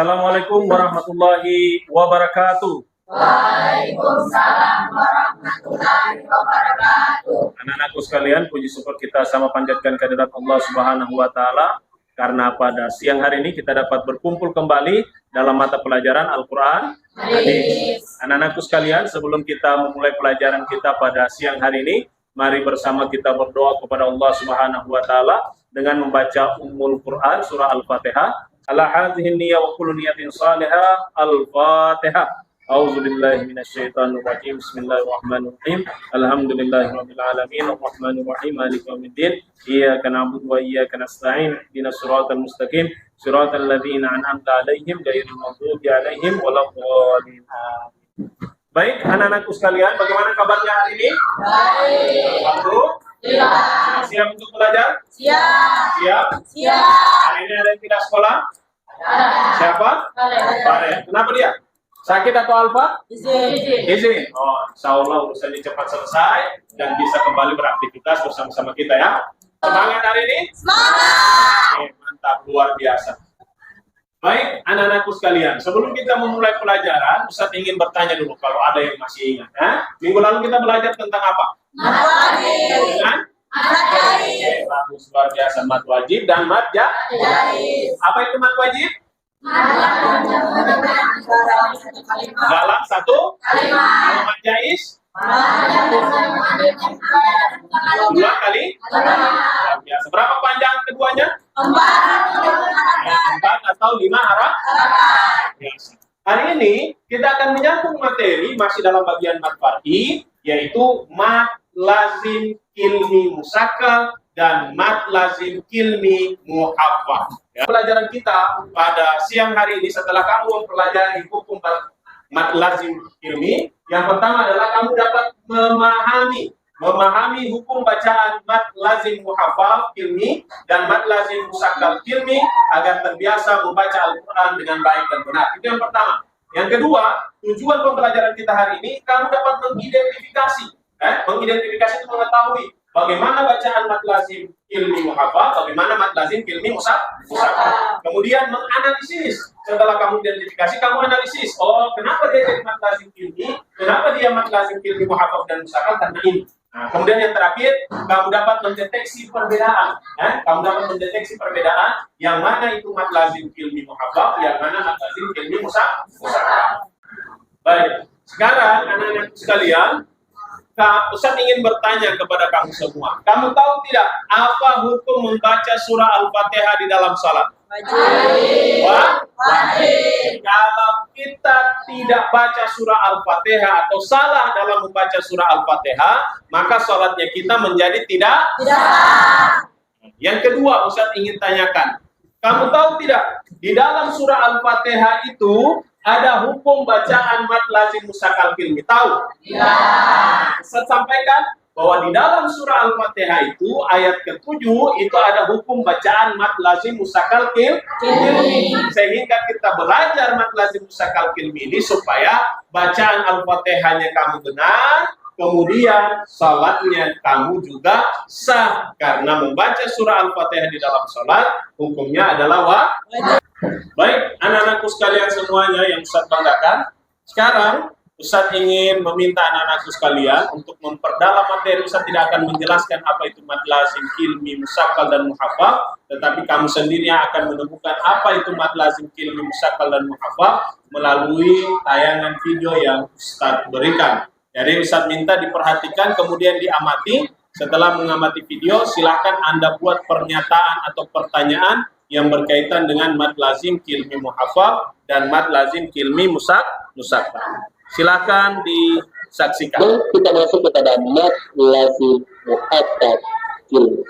Assalamualaikum warahmatullahi wabarakatuh. Waalaikumsalam warahmatullahi wabarakatuh. Anak-anakku sekalian, puji syukur kita sama panjatkan kehadirat Allah Subhanahu wa taala karena pada siang hari ini kita dapat berkumpul kembali dalam mata pelajaran Al-Qur'an Hadis. Anak-anakku sekalian, sebelum kita memulai pelajaran kita pada siang hari ini, mari bersama kita berdoa kepada Allah Subhanahu wa taala dengan membaca Ummul Qur'an surah Al-Fatihah. Ala hadhihi niyyah wa kullu niyatin salihah. Al-Fatihah. A'udzu billahi minasyaitonir rajim. Bismillahirrahmanirrahim. Alhamdulillahirabbil alamin arrahmanir rahim maliki yaumiddin. Iyyaka na'budu wa iyyaka nasta'in. Ihdinas siratal mustaqim. Siratal ladzina an'amta 'alaihim ghairil maghdubi 'alaihim waladdallin. Baik, anak-anakku sekalian, bagaimana kabarnya hari ini? Baik. Alhamdulillah. Siap untuk belajar? Siap. Siap? Siap. Hari ini ada yang tidak sekolah? Ada. Siapa? Ada. Kenapa dia? Sakit atau alfa? Izin. Izin. Oh, insya Allah urusannya cepat selesai dan bisa kembali beraktivitas bersama-sama kita ya. Semangat hari ini? Semangat. Mantap, luar biasa. Baik, anak-anakku sekalian, sebelum kita memulai pelajaran, Ustaz ingin bertanya dulu kalau ada yang masih ingat. Minggu lalu kita belajar tentang apa? Mat wajib. Dengan? Mat jaiz. Bagus, luar biasa. Mat wajib dan mat Jaiz. Apa itu mat wajib? Dalam satu kalimat. Kalau mat jaiz? Dua kali? Luar biasa. Berapa panjang keduanya? 4 atau 5 harap? Biasa. Hari ini kita akan menyambung materi masih dalam bagian mat far'i, yaitu mat lazim ilmi musakkal dan mat lazim ilmi muhaffaz. Ya. Pelajaran kita pada siang hari ini setelah kamu mempelajari hukum mat lazim ilmi, yang pertama adalah kamu dapat memahami hukum bacaan mat lazim muhaffaz ilmi dan mat lazim musakkal ilmi agar terbiasa membaca Al-Qur'an dengan baik dan benar. Itu yang pertama. Yang kedua, tujuan pembelajaran kita hari ini kamu dapat mengidentifikasi. Mengidentifikasi itu mengetahui bagaimana bacaan mat lazim ilmi muhaffaz, bagaimana mat lazim ilmi musakkal. Kemudian menganalisis. Setelah kamu identifikasi, kamu analisis. Oh, kenapa dia jadi mat lazim ilmi? Kenapa dia mat lazim ilmi muhaffaz dan musakkal? Karena ini. Nah, kemudian yang terakhir, kamu dapat mendeteksi perbedaan. Kamu dapat mendeteksi perbedaan yang mana itu mat lazim ilmi muhaffaz, yang mana mat lazim ilmi musakkal. Baik, sekarang anak-anak sekalian, Ustaz ingin bertanya kepada kamu semua. Kamu tahu tidak apa hukum membaca surah Al-Fatihah di dalam salat? Wajib. Wajib. Kalau kita tidak baca surah Al-Fatihah atau salah dalam membaca surah Al-Fatihah, maka salatnya kita menjadi tidak sah. Yang kedua, Ustaz ingin tanyakan. Kamu tahu tidak di dalam surah Al-Fatihah itu ada hukum bacaan mat lazim musakkal ilmi? Tahu? Ya. Saya sampaikan bahwa di dalam surah Al-Fatihah itu ayat ke-7 itu ada hukum bacaan mat lazim musakkal ilmi. Sehingga kita belajar mat lazim musakkal ilmi ini supaya bacaan Al-Fatihahnya kamu benar, kemudian salatnya kamu juga sah. Karena membaca surah Al-Fatihah di dalam salat hukumnya adalah wajib. Baik, anak-anakku sekalian semuanya yang Ustaz banggakan, sekarang Ustaz ingin meminta anak-anakku sekalian untuk memperdalam materi. Ustaz tidak akan menjelaskan apa itu mat lazim ilmi musakkal dan muhaffaz, tetapi kamu sendiri yang akan menemukan apa itu mat lazim ilmi musakkal dan muhaffaz melalui tayangan video yang Ustaz berikan. Jadi Ustaz minta diperhatikan kemudian diamati. Setelah mengamati video, silakan Anda buat pernyataan atau pertanyaan yang berkaitan dengan mat lazim ilmi muhaffaz dan mat lazim ilmi musakkal. Silakan disaksikan. Kita masuk kepada mat lazim muhaffaz ilmi.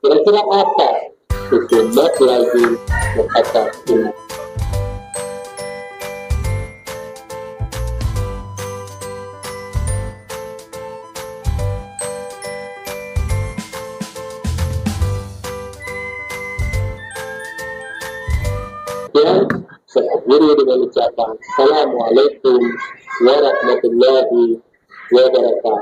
Kira-kira apa itu mat lazim muhaffaz ilmi? Dan saya akhiri dengan ucapan Assalamualaikum warahmatullahi wabarakatuh.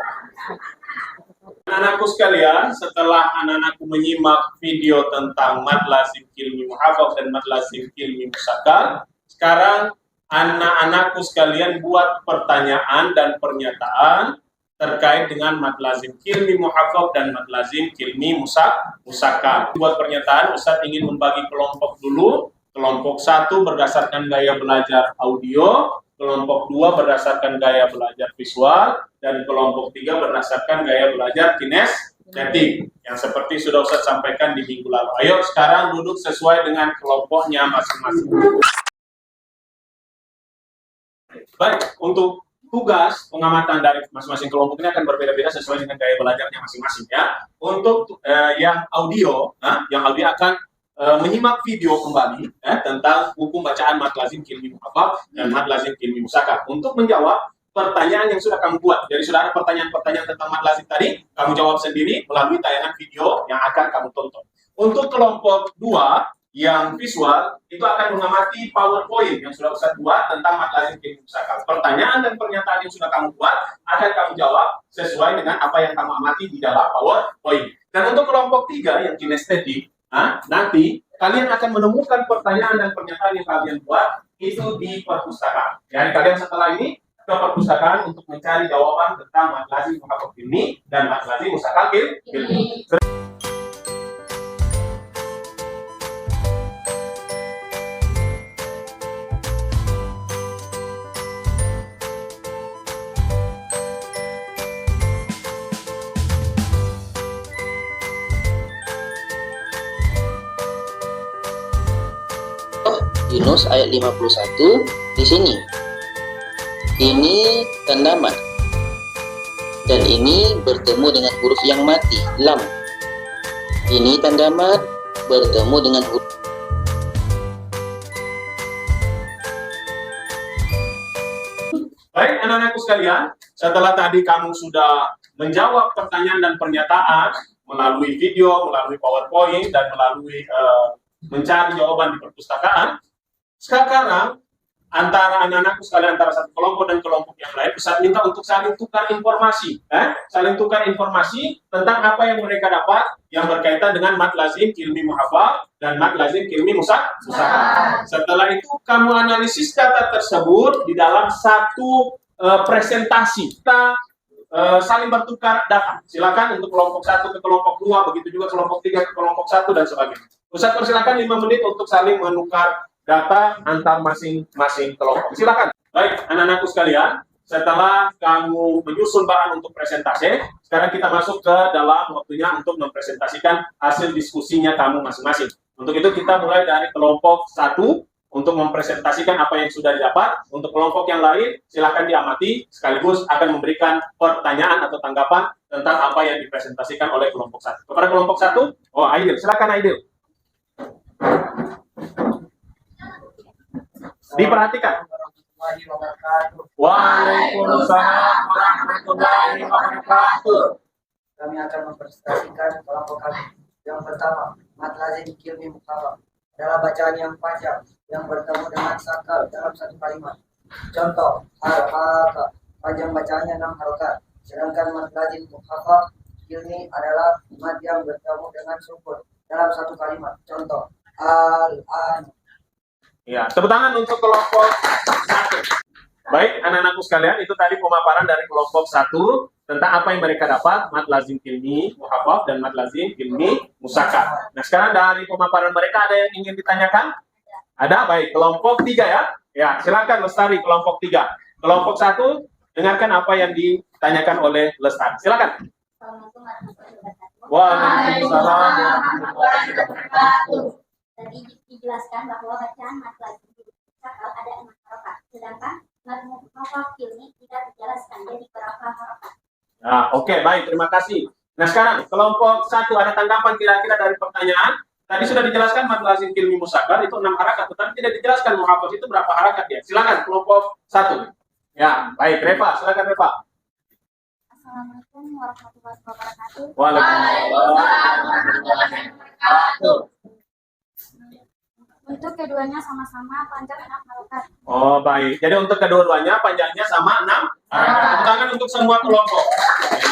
Anak-anakku sekalian, setelah anak-anakku menyimak video tentang mat lazim ilmi muhaffaz dan mat lazim ilmi musakkal, sekarang anak-anakku sekalian buat pertanyaan dan pernyataan terkait dengan mad lazim kilmi muhafaf dan mad lazim kilmi musakal. Buat pernyataan, Ustaz ingin membagi kelompok dulu. Kelompok 1 berdasarkan gaya belajar audio, kelompok 2 berdasarkan gaya belajar visual, dan kelompok 3 berdasarkan gaya belajar kinestetik. Yang seperti sudah Ustaz sampaikan di minggu lalu. Ayo sekarang duduk sesuai dengan kelompoknya masing-masing. Baik, untuk tugas pengamatan dari masing-masing kelompok ini akan berbeda-beda sesuai dengan gaya belajarnya masing-masing ya. Untuk yang audio akan menyimak video kembali tentang hukum bacaan mad lazim kilmi muhafaf dan mad lazim kilmi musakal untuk menjawab pertanyaan yang sudah kamu buat. Jadi sudah ada pertanyaan-pertanyaan tentang mad lazim tadi, kamu jawab sendiri melalui tayangan video yang akan kamu tonton. Untuk kelompok 2 yang visual itu akan mengamati PowerPoint yang sudah Ustaz buat tentang mad lazim kilmi musakal. Pertanyaan dan pernyataan yang sudah kamu buat akan kamu jawab sesuai dengan apa yang kamu amati di dalam PowerPoint. Dan untuk kelompok 3 yang kinestetik, nanti kalian akan menemukan pertanyaan dan pernyataan yang kalian buat itu di perpustakaan. Jadi kalian setelah ini ke perpustakaan untuk mencari jawaban tentang mad lazim muhafaf kilmi dan mad lazim musakal kilmi. Yunus ayat 51 di sini. Ini tanda mad. Dan ini bertemu dengan huruf yang mati, lam. Ini tanda mad bertemu dengan huruf. Baik anak-anakku sekalian, setelah tadi kamu sudah menjawab pertanyaan dan pernyataan melalui video, melalui PowerPoint, dan melalui mencari jawaban di perpustakaan, sekarang antara anak-anakku sekalian, antara satu kelompok dan kelompok yang lain, Ustaz minta untuk saling tukar informasi, saling tukar informasi tentang apa yang mereka dapat yang berkaitan dengan mad lazim kilmi muhafaf dan mad lazim kilmi musakal. Setelah itu kamu analisis data tersebut di dalam satu presentasi. Kita saling bertukar data. Silakan untuk kelompok 1 ke kelompok 2, begitu juga kelompok 3 ke kelompok 1 dan sebagainya. Ustaz persilakan 5 menit untuk saling menukar data antar masing-masing kelompok. Silakan. Baik, anak-anakku sekalian, setelah kamu menyusun bahan untuk presentasi, sekarang kita masuk ke dalam waktunya untuk mempresentasikan hasil diskusinya kamu masing-masing. Untuk itu kita mulai dari kelompok 1 untuk mempresentasikan apa yang sudah didapat. Untuk kelompok yang lain, silakan diamati sekaligus akan memberikan pertanyaan atau tanggapan tentang apa yang dipresentasikan oleh kelompok 1. Kepada kelompok 1, Aidil, silakan Aidil. Diperhatikan. Waalaikumsalam warahmatullahi wabarakatuh. Kami akan mempresentasikan kelompok kami. Yang pertama, mad lazim kilmi muhafaf adalah bacaan yang panjang yang bertemu dengan sakal dalam satu kalimat. Contoh, haraka, panjang bacaannya 6 harokat. Sedangkan mad lazim muhafaf kilmi adalah mad yang bertemu dengan sukun dalam satu kalimat. Contoh, al-an. Ya, tepuk tangan untuk kelompok 1. Baik, anak-anakku sekalian, itu tadi pemaparan dari kelompok 1 tentang apa yang mereka dapat, mad lazim kilmi muhafaf dan mad lazim kilmi musakal. Nah, sekarang dari pemaparan mereka ada yang ingin ditanyakan? Ada? Baik, kelompok 3 ya. Ya, silakan Lestari, kelompok 3. Kelompok 1, dengarkan apa yang ditanyakan oleh Lestari. Silakan. Waalaikumsalam warahmatullahi wabarakatuh. Tadi dijelaskan bahwa bacaan mad lazim musakal ada 6 harokat, sedangkan mad muhafaf kilmi tidak dijelaskan jadi berapa harokat. Nah, oke, baik, terima kasih. Nah, sekarang kelompok 1 ada tanggapan kira-kira dari pertanyaan. Tadi sudah dijelaskan mad lazim kilmi musakal itu 6 harakat, tetapi tidak dijelaskan muhafaf itu berapa harakat ya. Silakan kelompok 1. Ya, baik, Reva, silakan Reva. Assalamualaikum warahmatullahi wabarakatuh. Waalaikumsalam warahmatullahi wabarakatuh. Untuk keduanya sama-sama panjang 6 harokat. Oh, baik. Jadi untuk kedua-duanya panjangnya sama 6 harakat. Tepuk tangan untuk semua kelompok. Ya.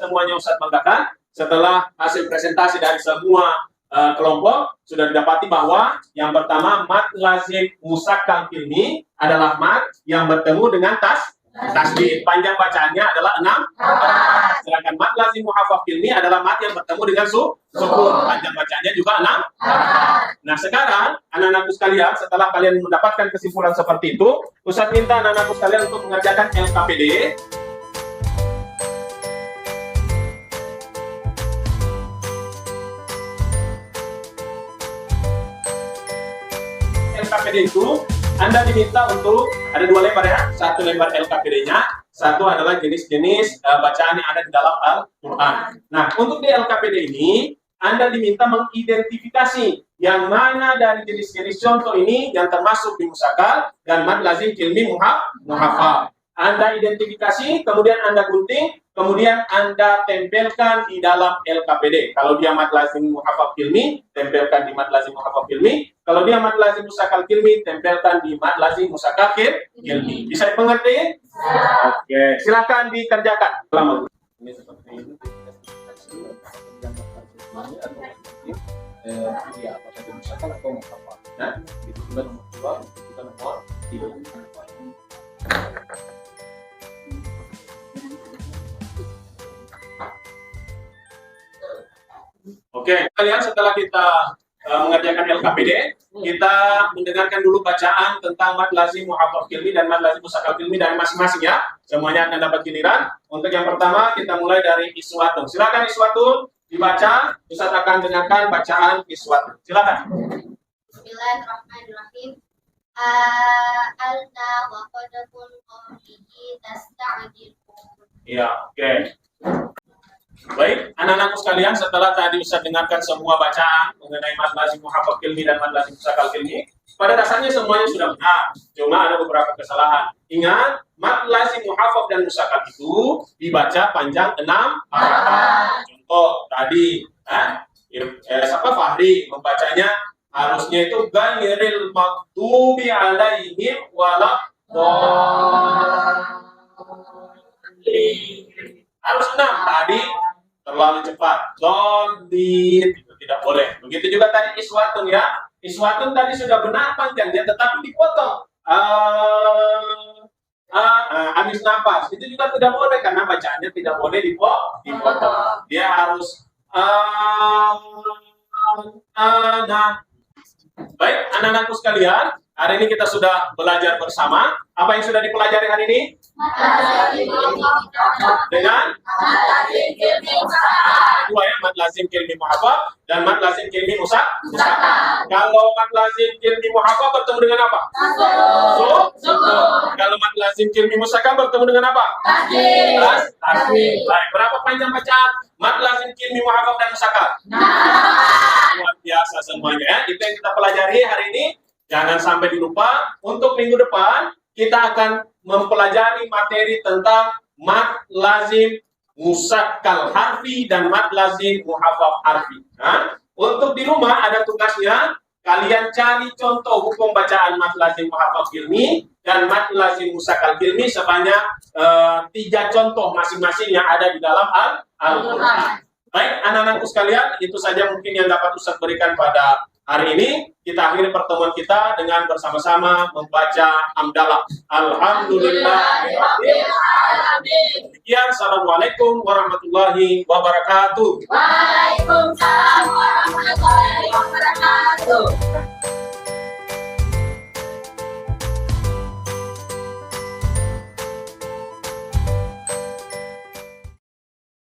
Semuanya Ustaz banggakan. Setelah hasil presentasi dari semua kelompok sudah didapati bahwa yang pertama mat lazim musakkal kilmi adalah mat yang bertemu dengan tasdid. Panjang bacaannya adalah 6. Sedangkan mat lazim muhafaf kilmi adalah mat yang bertemu dengan sukun. Panjang bacaannya juga 6. Nah, sekarang anak-anakku sekalian, setelah kalian mendapatkan kesimpulan seperti itu, Ustaz minta anak-anakku sekalian untuk mengerjakan LKPD. LKPD itu Anda diminta untuk ada 2 lembar ya, 1 lembar LKPD-nya, 1 adalah jenis-jenis bacaan yang ada di dalam Al-Quran. Nah, untuk di LKPD ini Anda diminta mengidentifikasi yang mana dari jenis-jenis contoh ini yang termasuk di musakkal dan mad lazim kilmi muhafal. Anda identifikasi, kemudian Anda gunting, kemudian Anda tempelkan di dalam LKPD. Kalau dia mad lazim muhafal kilmi, tempelkan di mad lazim muhafal kilmi. Kalau dia mad lazim musakkal kilmi, tempelkan di mad lazim musakkal kilmi. Bisa dimengerti? Oke, silakan dikerjakan. Selamat. Ini seperti ini. Apakah dia musakkal atau muhafal? Nah, itu juga nomor 2, itu juga nomor 3. Oke, kalian setelah kita mengerjakan LKPD, kita mendengarkan dulu bacaan tentang mad lazim muhafaf kilmi dan mad lazim musakkal kilmi dari masing-masing ya. Semuanya akan dapat giliran. Untuk yang pertama kita mulai dari iswatun. Silakan iswatun dibaca. Ustaz akan dengarkan bacaan iswatun. Silakan. Bismillahirrahmanirrahim. Alna wa qadakun qawlihi tasta'jilun. Ya, oke. Baik, anak-anakku sekalian, setelah tadi Ustaz dengarkan semua bacaan mengenai mad lazim muhafaf kilmi dan mad lazim musakkal kilmi, pada dasarnya semuanya sudah benar, cuma ada beberapa kesalahan. Ingat, mad lazim muhafaf dan musakkal itu dibaca panjang 6 harakat. Contoh tadi, Fahri membacanya harusnya itu ghairil maghdubi alaihim waladdallin. Harus 6 tadi terlalu cepat. Zolid itu tidak boleh. Begitu juga tadi iswatun ya. Iswatun tadi sudah benar panjangnya tetapi dipotong. Habis nafas itu juga tidak boleh karena bacaannya tidak boleh dipotong. Dia harus Baik, anak-anakku sekalian, hari ini kita sudah belajar bersama. Apa yang sudah dipelajari hari ini? Dengan dua ya, mad lazim kilmi muhafaf dan mad lazim kilmi musakkal. Kalau mad lazim kilmi muhafaf bertemu dengan apa? Sukun. Kalau mad lazim kilmi musakkal bertemu dengan apa? Tasdid. Baik, berapa panjang bacaan mad lazim kilmi muhafaf dan musakkal? Luar biasa semuanya ya. Itu yang kita pelajari hari ini. Jangan sampai dilupa. Untuk minggu depan kita akan mempelajari materi tentang mad lazim musakkal harfi dan mad lazim muhafaf harfi. Nah, untuk di rumah ada tugasnya, kalian cari contoh hukum bacaan mad lazim muhafaf kilmi dan mad lazim musakkal kilmi sebanyak 3 contoh masing-masing yang ada di dalam Al-Quran. Baik, anak-anakku sekalian, itu saja mungkin yang dapat Ustaz berikan pada hari ini. Kita akhiri pertemuan kita dengan bersama-sama membaca hamdalah. Alhamdulillahirabbil alamin. Sekian, assalamualaikum warahmatullahi wabarakatuh. Waalaikumsalam warahmatullahi wabarakatuh.